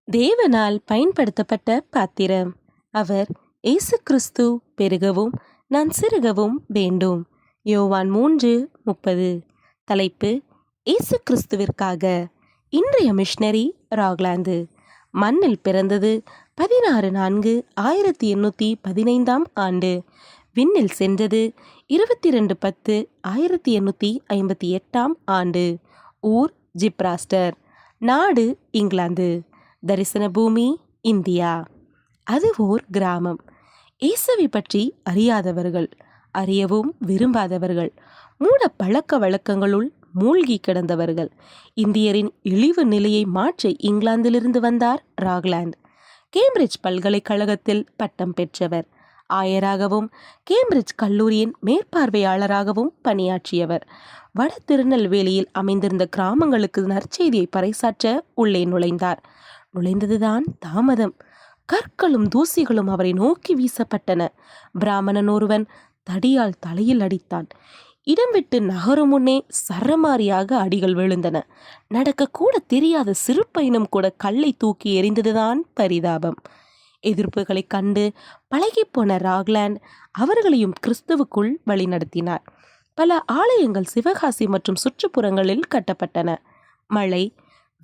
தேவனால் பயன்படுத்தப்பட்ட பாத்திரம். அவர் இயேசு கிறிஸ்து பெருகவும் நான் சிறுகவும் வேண்டும். யோவான் 3:30. தலைப்பு: இயேசு கிறிஸ்துவிற்காக. இன்றைய மிஷனரி ராக்லாந்து. மண்ணில் பிறந்தது 16/4/1815 ஆண்டு. விண்ணில் சென்றது 22/10/1858 ஆண்டு. ஊர் ஜிப்ராஸ்டர். நாடு இங்கிலாந்து. தரிசன பூமி இந்தியா. அது ஓர் கிராமம். இயேசுவை பற்றி அறியாதவர்கள், அறியவும் விரும்பாதவர்கள், மூட பழக்க வழக்கங்களுள் மூழ்கி கிடந்தவர்கள். இந்தியரின் இழிவு நிலையை மாற்ற இங்கிலாந்திலிருந்து வந்தார் ராக்லாந்து. கேம்பிரிட்ஜ் பல்கலைக்கழகத்தில் பட்டம் பெற்றவர். ஆயராகவும் கேம்பிரிட்ஜ் கல்லூரியின் மேற்பார்வையாளராகவும் பணியாற்றியவர். வட திருநெல்வேலியில் அமைந்திருந்த கிராமங்களுக்கு நற்செய்தியை பறைசாற்ற உள்ளே நுழைந்தார். நுழைந்ததுதான் தாமதம். கற்களும் தூசிகளும் அவரை நோக்கி வீசப்பட்டன. பிராமணன் ஒருவன் தடியால் தலையில் அடித்தான். இடம் விட்டு நகரும் முன்னே சரமாரியாக அடிகள் விழுந்தன. நடக்கக்கூட தெரியாத சிறு பையனும் கூட கல்லை தூக்கி எறிந்ததுதான் பரிதாபம். எதிர்ப்புகளை கண்டு பழகிப்போன ராக்லாந்து அவர்களையும் கிறிஸ்துவுக்குள் வழிநடத்தினார். பல ஆலயங்கள் சிவகாசி மற்றும் சுற்றுப்புறங்களில் கட்டப்பட்டன. மழை,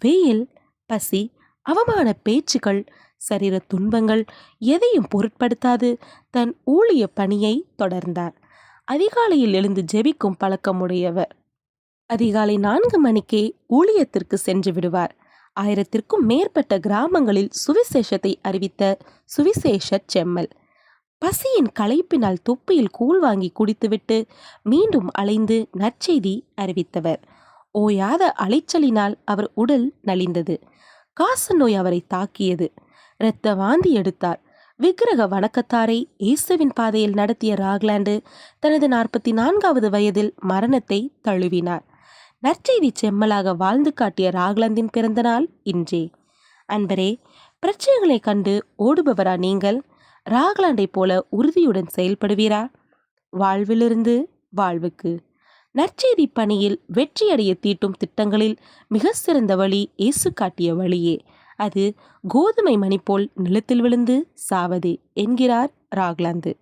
வெயில், பசி, அவமான பேச்சுக்கள், சரீர துன்பங்கள் எதையும் பொருட்படுத்தாது தன் ஊழிய பணியை தொடர்ந்தார். அதிகாலையில் எழுந்து ஜெபிக்கும் பழக்கமுடையவர். அதிகாலை 4 மணிக்கே ஊழியத்திற்கு சென்று விடுவார். 1000க்கும் மேற்பட்ட கிராமங்களில் சுவிசேஷத்தை அறிவித்த சுவிசேஷ செம்மல். பசியின் களைப்பினால் தொப்பியில் கூழ் வாங்கி குடித்துவிட்டு மீண்டும் அலைந்து நற்செய்தி அறிவித்தவர். ஓயாத அலைச்சலினால் அவர் உடல் நலிந்தது. காச நோய் அவரை தாக்கியது. இரத்த வாந்தி எடுத்தார். விக்கிரக வணக்கத்தாரை இயேசுவின் பாதையில் நடத்திய ராக்லாந்து தனது 44வது வயதில் மரணத்தை தழுவினார். நற்செய்தி செம்மலாக வாழ்ந்து காட்டிய ராக்லாந்தின் பிறந்த நாள் இன்றே. அன்பரே, பிரச்சனைகளை கண்டு ஓடுபவரா நீங்கள்? ராக்லாண்டை போல உறுதியுடன் செயல்படுவீரா? வாழ்விலிருந்து வாழ்வுக்கு. நற்செய்தி பணியில் வெற்றியடைய தீட்டும் திட்டங்களில் மிக சிறந்த வழி இயேசு காட்டிய வழியே. அது கோதுமை மணி போல் நிலத்தில் விழுந்து சாவதே என்கிறார் ராக்லாந்து.